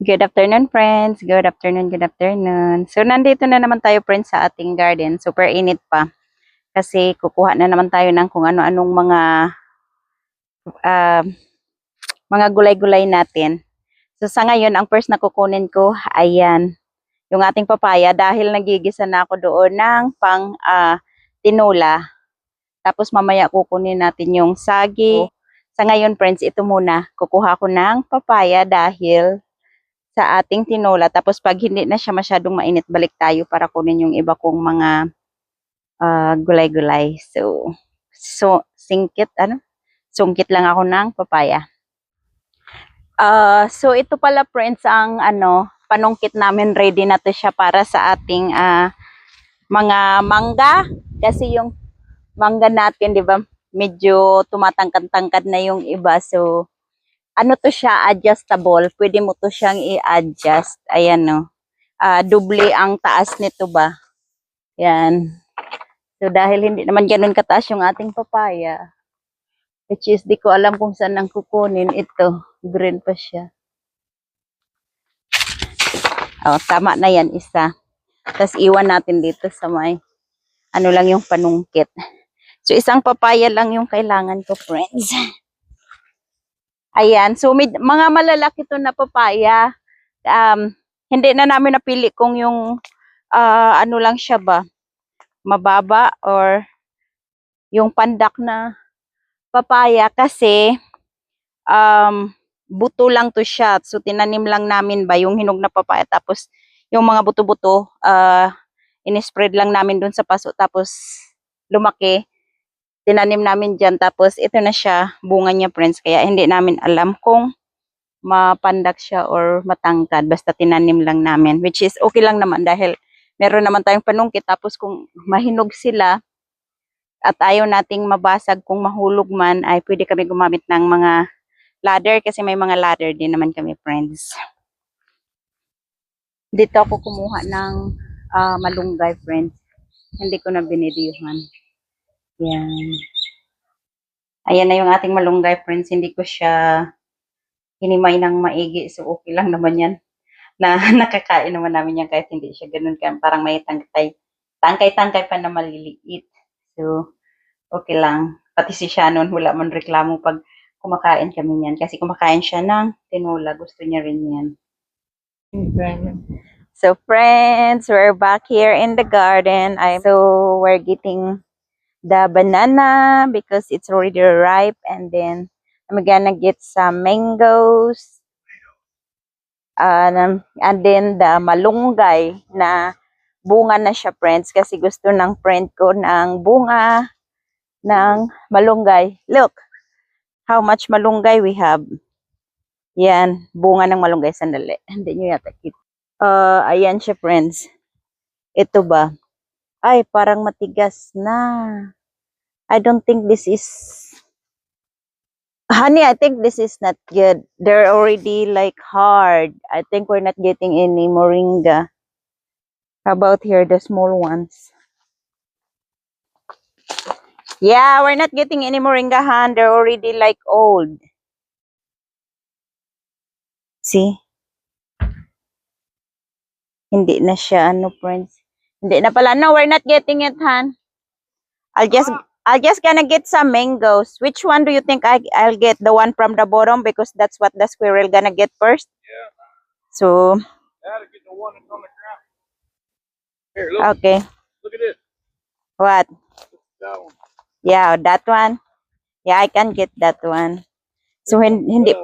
Good afternoon, friends. Good afternoon, good afternoon. So, nandito na naman tayo, friends, sa ating garden. Super init pa. Kasi kukuha na naman tayo ng kung ano-anong ah, mga gulay-gulay natin. So, sa ngayon, ang first na kukunin ko, ayan, yung ating papaya. Dahil nagigisa na ako doon ng tinola. Tapos, mamaya kukunin natin yung sagi. Sa ngayon, friends, ito muna. Kukuha ko ng papaya dahil sa ating tinola. Tapos pag hindi na siya masyadong mainit, balik tayo para kunin yung iba kong mga gulay-gulay. Sungkit lang ako ng papaya. So ito pala, friends, ang panungkit namin. Ready na to siya para sa ating mga mangga. Kasi yung mangga natin, di ba, medyo tumatangkad-tangkad na yung iba. So ano to siya, adjustable. Pwede mo to siyang i-adjust. Ayan, no. Doble ang taas nito ba. Yan. So, dahil hindi naman ganun kataas yung ating papaya, which is, di ko alam kung saan ang kukunin. Ito, green pa siya. Oh, tama na yan, isa. Tapos, iwan natin dito sa may, ano lang yung panungkit. So, isang papaya lang yung kailangan ko, friends. Ayan. So, mga malalaki to na papaya. Hindi na namin napili kung yung ano lang siya ba, mababa or yung pandak na papaya kasi buto lang to siya. So, tinanim lang namin ba yung hinog na papaya. Tapos, yung mga buto-buto, in-spread lang namin dun sa paso. Tapos, lumaki. Tinanim namin dyan. Tapos, ito na siya, bunga niya, friends. Kaya, hindi namin alam kung mapandak siya or matangkad. Basta tinanim lang namin. Which is, okay lang naman dahil meron naman tayong panungkit. Tapos, kung mahinog sila at ayaw nating mabasag kung mahulog man, ay pwede kami gumamit ng mga ladder. Kasi may mga ladder din naman kami, friends. Dito ako kumuha ng malunggay, friends. Hindi ko na binidyohan. Yan. Ayan na yung ating malunggay, friends. Hindi ko siya hinimay ng maigi. So, okay lang naman yan. Na nakakain naman namin yan kahit hindi siya ganun. Parang may tangkay-tangkay pa na maliliit. So, okay lang. Pati si Shannon, wala man reklamo pag kumakain kami yan. Kasi kumakain siya ng tinola. Gusto niya rin yan. So, friends, we're back here in the garden. So, we're getting the banana because it's already ripe, and then I'm gonna get some mangoes, and then the malunggay na bunga na siya, friends, kasi gusto ng friend ko ng bunga ng malunggay. Look how much malunggay we have. Yan, bunga ng malunggay. Sandali, hindi nyo yata kita. Ayan siya, friends. Ito ba? Ay, parang matigas na. I don't think this is... Honey, I think this is not good. They're already like hard. I think we're not getting any moringa. How about here, the small ones? Yeah, we're not getting any moringa, Han. They're already like old. See? Hindi na siya, ano, friends. Hindi na pala. No, we're not getting it, Han. I'll just gonna get some mangoes. Which one do you think I'll get? The one from the bottom, because that's what the squirrel gonna get first. Yeah. So. Gotta get the one that's on the ground. Here, look. Okay. Look at this. What? That one. Yeah, that one. Yeah, I can get that one. So hindi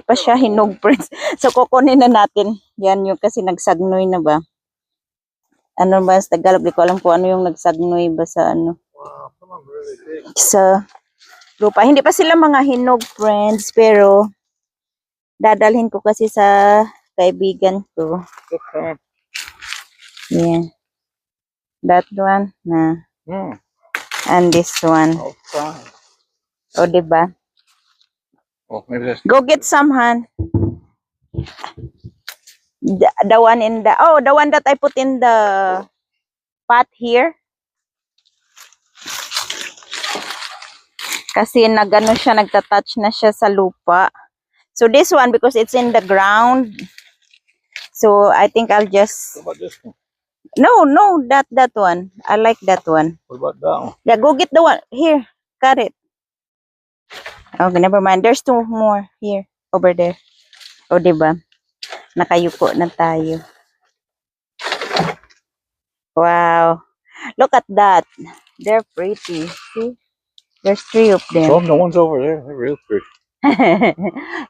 pa siya hinog, friends. So kukunin na natin. Yan yung kasi nagsagnoy na ba? Ano ba sa Tagalog? Di ko alam kung ano yung nagsagnoy ba sa ano. Wow, some of them really big. Sa lupa. Hindi pa sila mga hinog, friends, pero dadalhin ko kasi sa kaibigan ko. Okay. Yeah. That one na. And this one. Oh, fine. O, diba? Oh, maybe that's... Go get some, Han. The one in the... Oh, the one that I put in the pot here. Kasi nagano siya, nagtatouch na siya sa lupa. So this one, because it's in the ground, So I think I'll just What about this one? no that one. I like that one. What about that one? Yeah, go get the one here. Got it. Okay, never mind. There's two more here over there. O, diba? Nakayuko na tayo. Wow. Look at that. They're pretty. See? There's three of Show them. them the ones over there. They're real pretty.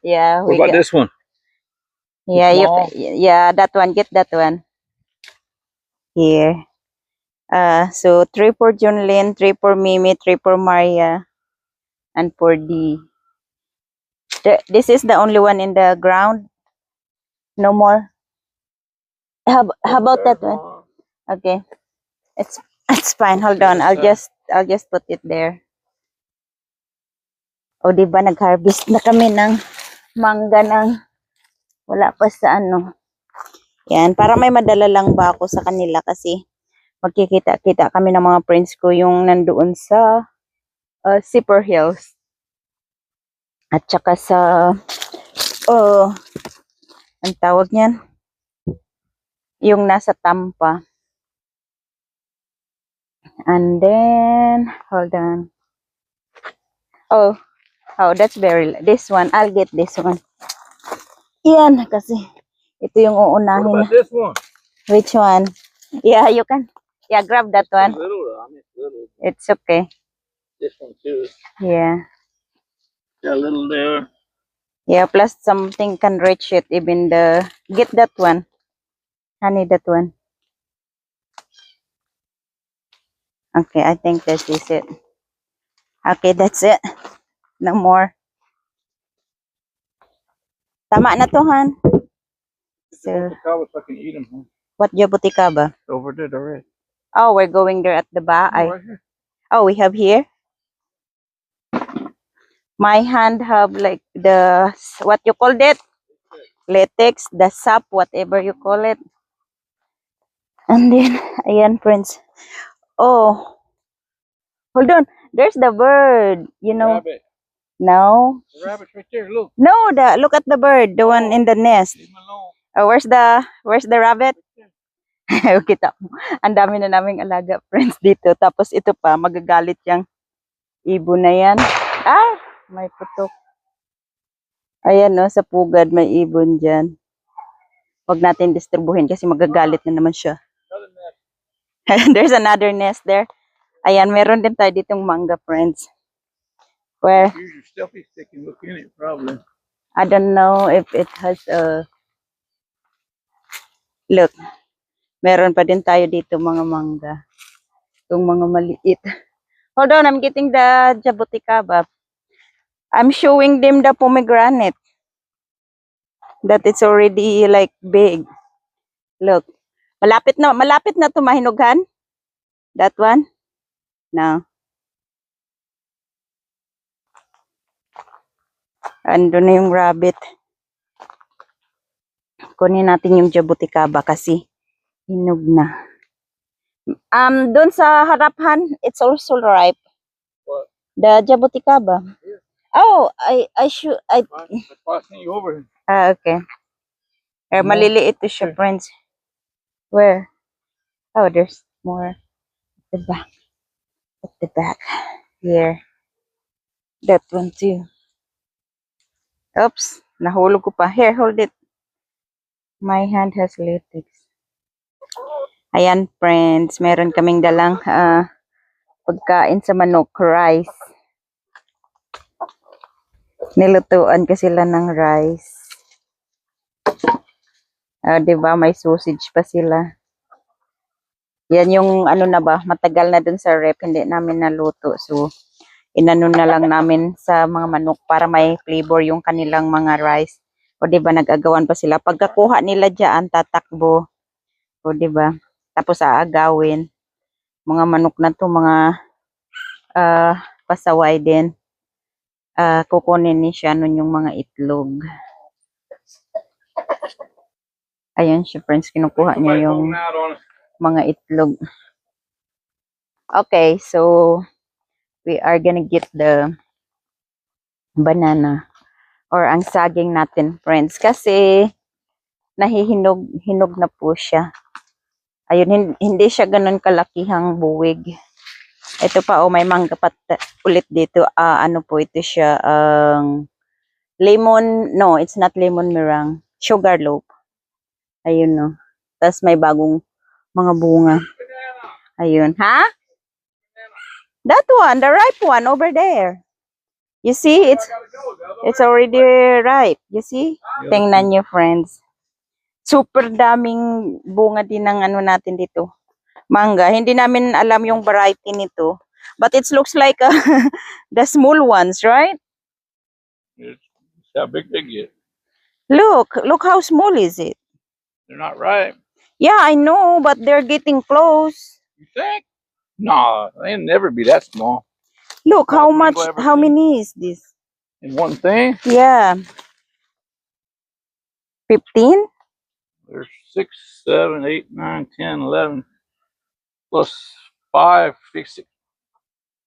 Yeah, What about this one? yeah, small? yeah, that one. Get that one. Here. So three for Junlin, three for Mimi, three for Maria, and for D. This is the only one in the ground. No more. How about that one? Okay. It's fine. Hold on. I'll just put it there. O, di ba nag-harvest na kami ng mangga ng wala pa sa ano. Yan, para may madala lang ba ako sa kanila kasi magkikita-kita kami ng mga friends ko yung nandoon sa Zipper Hills. At saka sa ang tawag niyan, yung nasa Tampa. And then, hold on. Oh, that's this one. I'll get this one. Yan, kasi ito yung What uunahin. about this one? Which one? Yeah, you can. Yeah, grab that It's one. little, I mean, it's little. It's okay. This one too. Yeah. Got a little there. Yeah, plus something can reach it. Even get that one. Honey, that one. Okay, I think that is it. Okay, that's it. No more. Tama na to, Han. So, So I can eat them. Huh? what jabutika ba? Over there, already. Oh, we're going there at the bahay. Right here. Oh, we have here. My hand have like what you call that? Latex, the sap, whatever you call it. And then, ayan, friends. Oh, hold on. There's the bird. You know, Rabbit. no. The rabbit's right there. Look. No, look at the bird, the one in the nest. Leave him alone. Oh, where's the rabbit? Kita mo. Ang dami na naming alaga, friends, dito. Tapos ito pa, magagalit yung ibon na yan. Ah, may putok. Ayan, no, sa pugad may ibon dyan. Huwag natin distribuhin kasi magagalit na naman siya. Another nest. There's another nest there. Ayan, meron din tayo ditong mangga, friends. Where, Use your selfie stick and look in it, probably. I don't know if it has a... Look, meron pa din tayo dito mga mangga. Itong mga maliit. Hold on, I'm getting the jabuticaba. I'm showing them the pomegranate. That it's already like big. Look. Malapit na to mahinughan. That one? No. Ando na yung rabbit. Kunin natin yung jabuticaba kasi hinog na. Doon sa harapan, it's also ripe. What? The jabuticaba. Here. Oh, I should That's why I sent you over here. okay. Maliliit to siya, friends. Where? Oh, there's more. At the back. At the back. Here. That one too. Oops. Nahulog ko pa. Here, hold it. My hand has latex. Ayan, friends. Meron kaming dalang pagkain sa manok. Rice. Nilutuan kasi sila ng rice. Diba? May sausage pa sila. Yan yung ano na ba, matagal na dun sa rep, hindi namin naluto. So, inano na lang namin sa mga manok para may flavor yung kanilang mga rice. O diba, nag-agawan pa sila. Pagkakuha nila dyan, tatakbo. O diba, tapos aagawin. Mga manok na to, mga pasaway din. Kukunin ni siya nun yung mga itlog. Ayan siya, friends, kinukuha niya yung mga itlog. Okay, so we are gonna get the banana or ang saging natin, friends. Kasi nahihinog na po siya. Ayun, hindi siya ganun kalakihang buwig. Ito pa, may mangga pa ulit dito. Ano po ito siya? Lemon, no, it's not lemon meringue. Sugarloaf. Ayun, no. Tapos may bagong mga bunga. Ayun. Ha? That one, the ripe one over there. You see, it's already ripe. You see? Tingnan nyo, friends. Super daming bunga din ng ano natin dito. Mangga. Hindi namin alam yung variety nito. But it looks like the small ones, right? It's how big they get. Look how small is it? They're not ripe. Yeah, I know, but they're getting close. You think? No, they'll never be that small. Look how Smallest much, mango ever how seen. many is this? In one thing, Yeah. 15? there's 6, 7, 8, 9, 10, 11, plus 5, 6,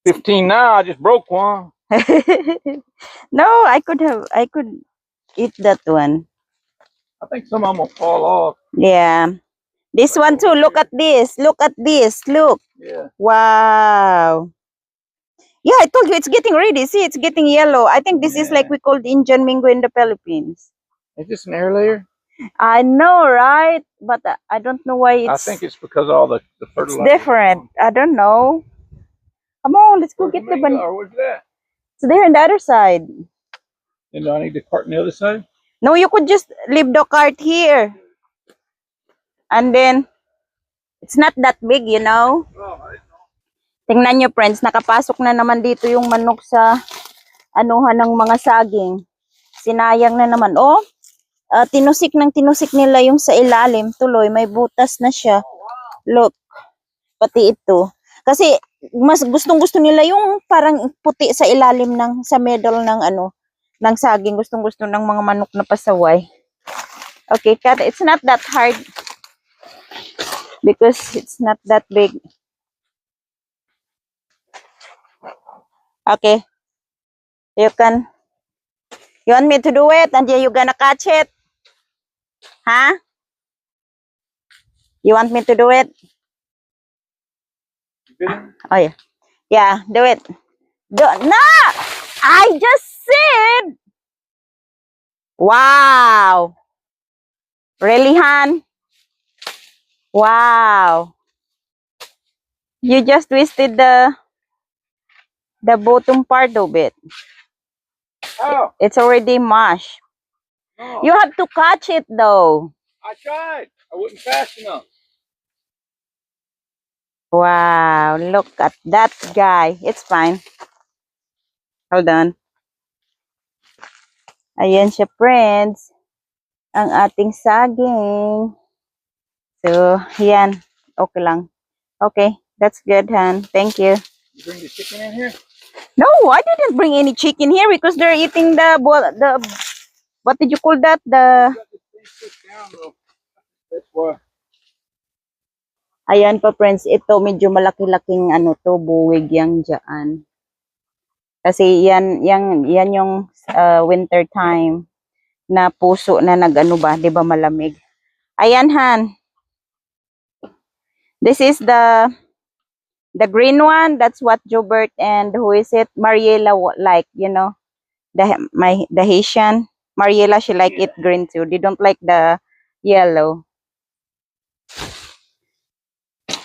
15 now. I just broke one. No, I could eat that one. I think some of them will fall off. Yeah. This one too. Look at this. Look at this. Look. Yeah. Wow. Yeah, I told you it's getting ready. See, it's getting yellow. I think this is like Yeah. we called Indian mango in the Philippines. Is this an air layer? I know, right? But I don't know why I it's think it's because all the it's fertilizer. different. I don't know. Come on, let's go get the banana. Or what's that? It's there on the other side. And do I need the cart on the other side? No, you could just leave the cart here. And then, it's not that big, you know? Oh, I didn't know. Tingnan nyo, friends, nakapasok na naman dito yung manok sa anuhan ng mga saging. Sinayang na naman. Oh, tinusik nila yung sa ilalim. Tuloy, may butas na siya. Look, pati ito. Kasi, mas gustong-gusto nila yung parang puti sa ilalim sa middle ng ng saging. Gustong-gusto ng mga manok na pasaway. Okay, cut. It's not that hard because it's not that big. Okay. You want me to do it and you gonna catch it? Huh? You want me to do it? Oh yeah. Yeah, do it. No! I just said! Wow! Really, Han? Wow! You just twisted the bottom part of it. Oh, It's already mashed. no. You have to catch it though. I tried. I wasn't fast enough. Wow, look at that guy. It's fine. Hold on. Ayan siya, friends. Ang ating saging. So, yan. Okay lang. Okay, that's good, Han. Thank you. You bring the chicken in here? No, I didn't bring any chicken here because they're eating the what did you call that? The Got this thing pushed down though. That's why. ayan pa, friends, ito medyo malaki-laking buwig yang diyan. Kasi yan yung winter time na puso na ba, 'di ba malamig. Ayan, Han. This is the green one. That's what Jobert and who is it? Mariela like, you know. The Haitian Mariela, she like it green too. They don't like the yellow.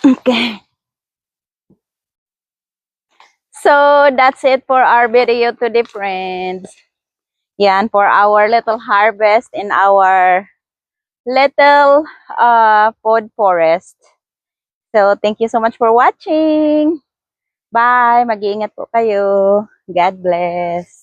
Okay. So that's it for our video today, friends. Yan, for our little harvest in our little food forest. So thank you so much for watching. Bye. Mag-iingat po kayo. God bless.